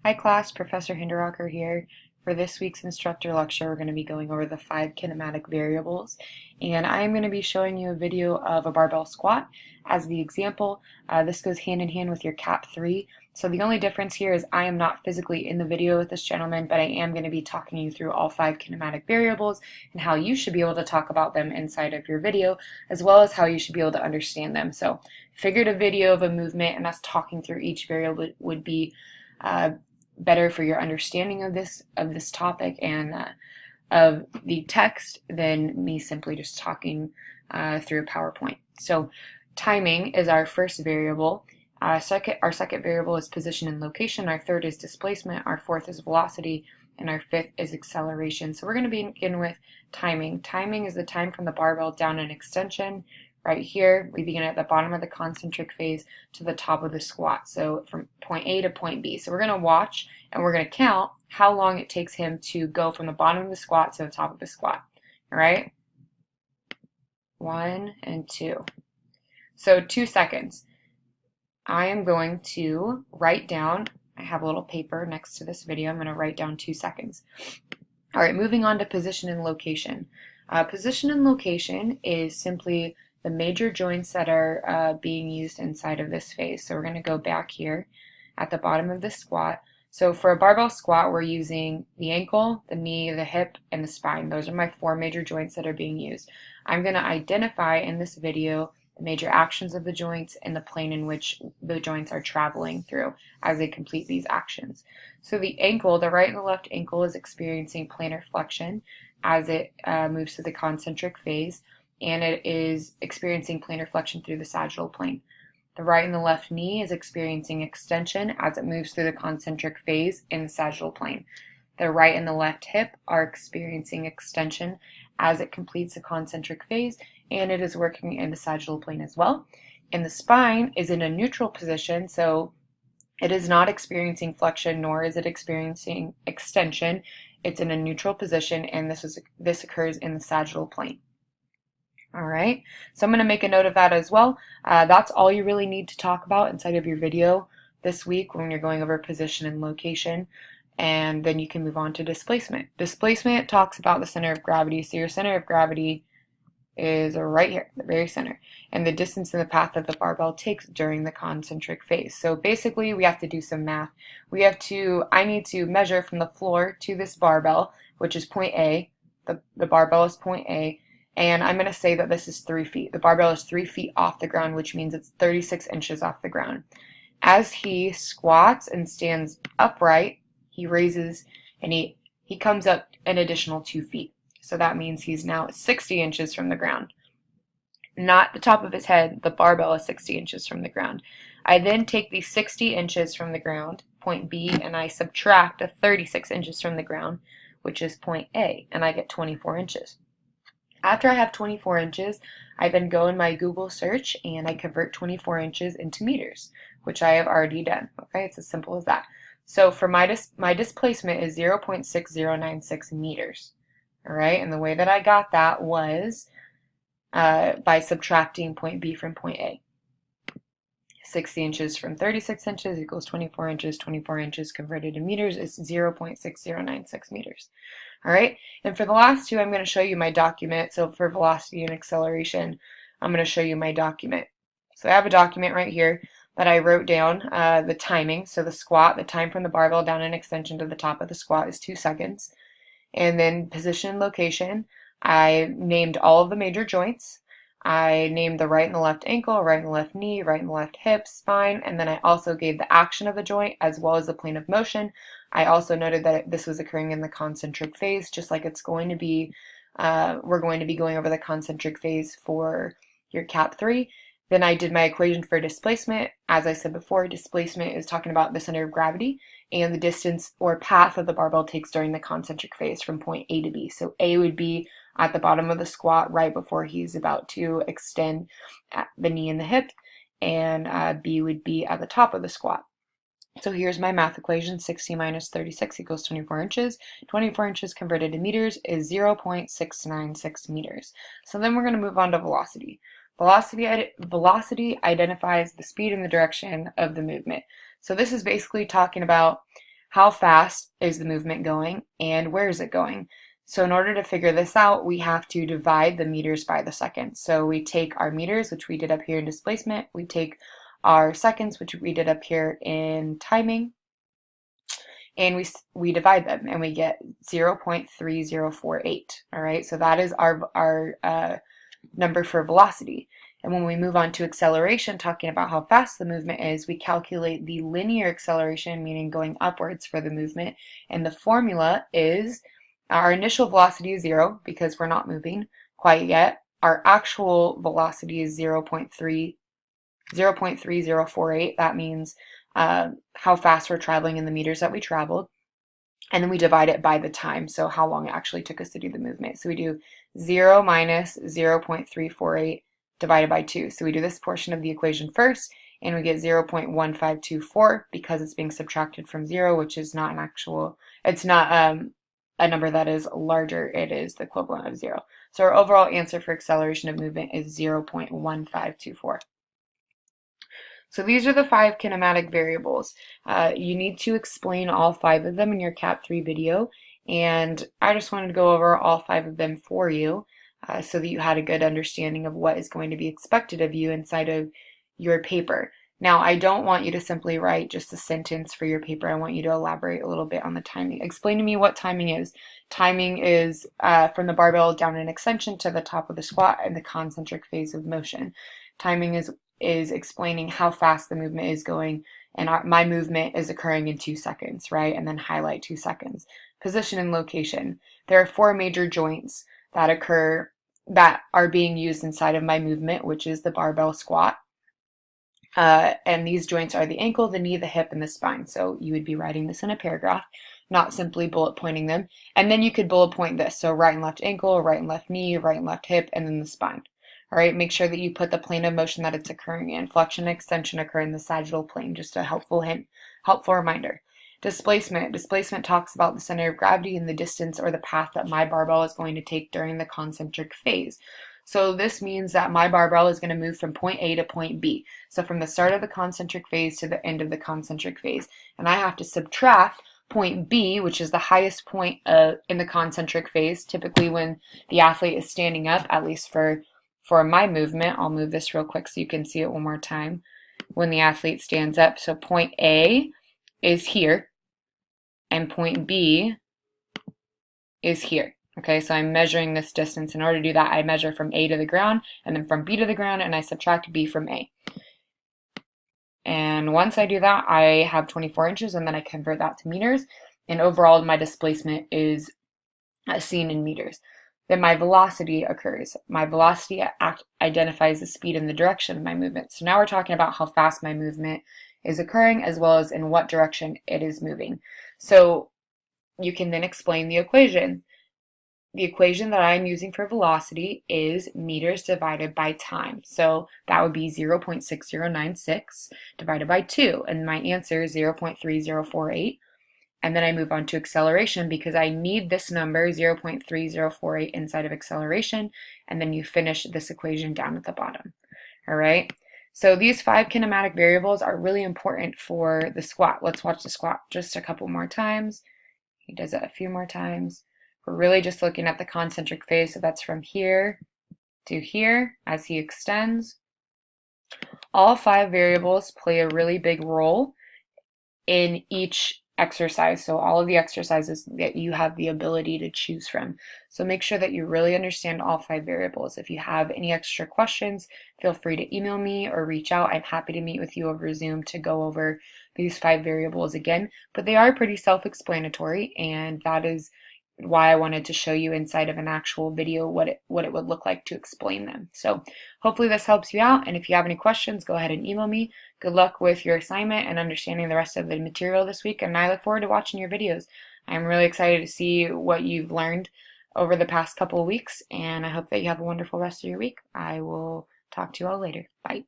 Hi class, Professor Hinderrocker here. For this week's instructor lecture, we're going to be going over the 5 kinematic variables, and I'm going to be showing you a video of a barbell squat as the example. This goes hand in hand with your CAP 3. So the only difference here is I am not physically in the video with this gentleman, but I am going to be talking you through all 5 kinematic variables and how you should be able to talk about them inside of your video, as well as how you should be able to understand them. So figured a video of a movement and us talking through each variable would be better for your understanding of this topic and of the text than me simply just talking through a PowerPoint. So timing is our first variable. Our second variable is position and location. Our third is displacement. Our fourth is velocity. And our fifth is acceleration. So we're going to begin with timing. Timing is the time from the barbell down an extension. Right here, we begin at the bottom of the concentric phase to the top of the squat. So from point A to point B. So we're going to watch and we're going to count how long it takes him to go from the bottom of the squat to the top of the squat. All right? 1 and 2. So 2 seconds. I am going to write down, I have a little paper next to this video, I'm going to write down 2 seconds. All right, moving on to position and location. Position and location is simply the major joints that are being used inside of this phase. So we're going to go back here at the bottom of the squat. So for a barbell squat, we're using the ankle, the knee, the hip, and the spine. Those are my 4 major joints that are being used. I'm going to identify in this video the major actions of the joints and the plane in which the joints are traveling through as they complete these actions. So the ankle, the right and the left ankle, is experiencing plantar flexion as it moves through the concentric phase, and it is experiencing plantar flexion through the sagittal plane. The right and the left knee is experiencing extension as it moves through the concentric phase in the sagittal plane. The right and the left hip are experiencing extension as it completes the concentric phase, and it is working in the sagittal plane as well. And the spine is in a neutral position, so it is not experiencing flexion nor is it experiencing extension. It's in a neutral position, and this occurs in the sagittal plane. All right, so I'm going to make a note of that as well. That's all you really need to talk about inside of your video this week when you're going over position and location, and then you can move on to displacement. Displacement talks about the center of gravity, so your center of gravity is right here, the very center, and the distance in the path that the barbell takes during the concentric phase. So basically we have to do some math. I need to measure from the floor to this barbell, which is point A. The barbell is point A. And I'm going to say that this is 3 feet. The barbell is 3 feet off the ground, which means it's 36 inches off the ground. As he squats and stands upright, he raises and he comes up an additional 2 feet. So that means he's now 60 inches from the ground. Not the top of his head, the barbell is 60 inches from the ground. I then take these 60 inches from the ground, point B, and I subtract the 36 inches from the ground, which is point A, and I get 24 inches. After I have 24 inches, I then go in my Google search and I convert 24 inches into meters, which I have already done. Okay, it's as simple as that. So for my displacement is 0.6096 meters. All right, and the way that I got that was by subtracting point B from point A. 60 inches from 36 inches equals 24 inches. 24 inches converted to meters is 0.6096 meters. All right, and for the last two, I'm going to show you my document. So for velocity and acceleration, I'm going to show you my document. So I have a document right here that I wrote down the timing. So the squat, the time from the barbell down an extension to the top of the squat is 2 seconds. And then position and location, I named all of the major joints. I named the right and the left ankle, right and the left knee, right and the left hip, spine, and then I also gave the action of the joint as well as the plane of motion. I also noted that this was occurring in the concentric phase, just like it's going to be, we're going to be going over the concentric phase for your CAP 3. Then I did my equation for displacement. As I said before, displacement is talking about the center of gravity and the distance or path that the barbell takes during the concentric phase from point A to B. So A would be at the bottom of the squat right before he's about to extend the knee and the hip, and B would be at the top of the squat. So here's my math equation. 60 minus 36 equals 24 inches. 24 inches converted to meters is 0.696 meters. So then we're going to move on to velocity. Velocity identifies the speed and the direction of the movement. So this is basically talking about how fast is the movement going, and where is it going. So in order to figure this out, we have to divide the meters by the seconds. So we take our meters, which we did up here in displacement, we take our seconds, which we did up here in timing, and we divide them, and we get 0.3048. All right, so that is our number for velocity. And when we move on to acceleration, talking about how fast the movement is, we calculate the linear acceleration, meaning going upwards for the movement. And the formula is our initial velocity is 0 because we're not moving quite yet. Our actual velocity is 0.3048. That means how fast we're traveling in the meters that we traveled. And then we divide it by the time, so how long it actually took us to do the movement. So we do 0 minus 0.348 divided by 2. So we do this portion of the equation first, and we get 0.1524 because it's being subtracted from 0, which is not an actual, it's not a number that is larger, it is the equivalent of 0. So our overall answer for acceleration of movement is 0.1524. So these are the 5 kinematic variables. You need to explain all 5 of them in your Cat 3 video, and I just wanted to go over all 5 of them for you so that you had a good understanding of what is going to be expected of you inside of your paper. Now, I don't want you to simply write just a sentence for your paper. I want you to elaborate a little bit on the timing. Explain to me what timing is. Timing is from the barbell down an extension to the top of the squat in the concentric phase of motion. Timing is explaining how fast the movement is going, and my movement is occurring in 2 seconds, right? And then highlight 2 seconds. Position and location. There are 4 major joints that are being used inside of my movement, which is the barbell squat. And these joints are the ankle, the knee, the hip, and the spine. So you would be writing this in a paragraph, not simply bullet pointing them. And then you could bullet point this. So right and left ankle, right and left knee, right and left hip, and then the spine. All right, make sure that you put the plane of motion that it's occurring in. Flexion and extension occur in the sagittal plane, just a helpful reminder. Displacement. Displacement talks about the center of gravity and the distance or the path that my barbell is going to take during the concentric phase. So this means that my barbell is going to move from point A to point B. So from the start of the concentric phase to the end of the concentric phase. And I have to subtract point B, which is the highest point in the concentric phase, typically when the athlete is standing up, at least for my movement. I'll move this real quick so you can see it one more time. When the athlete stands up, so point A is here, and point B is here. Okay, so I'm measuring this distance. In order to do that, I measure from A to the ground, and then from B to the ground, and I subtract B from A. And once I do that, I have 24 inches, and then I convert that to meters. And overall, my displacement is seen in meters. Then my velocity occurs. My velocity identifies the speed and the direction of my movement. So now we're talking about how fast my movement is occurring as well as in what direction it is moving. So you can then explain the equation. The equation that I'm using for velocity is meters divided by time. So that would be 0.6096 divided by 2, and my answer is 0.3048. And then I move on to acceleration because I need this number, 0.3048, inside of acceleration, and then you finish this equation down at the bottom. All right? So these 5 kinematic variables are really important for the squat. Let's watch the squat just a couple more times. He does it a few more times. We're really just looking at the concentric phase, so that's from here to here as he extends. All 5 variables play a really big role in each exercise, so all of the exercises that you have the ability to choose from. So make sure that you really understand all 5 variables. If you have any extra questions, feel free to email me or reach out. I'm happy to meet with you over Zoom to go over these 5 variables again, but they are pretty self-explanatory, and that is why I wanted to show you inside of an actual video what it would look like to explain them. So hopefully this helps you out, and if you have any questions, go ahead and email me. Good luck with your assignment and understanding the rest of the material this week, and I look forward to watching your videos. I'm really excited to see what you've learned over the past couple of weeks, and I hope that you have a wonderful rest of your week. I will talk to you all later. Bye.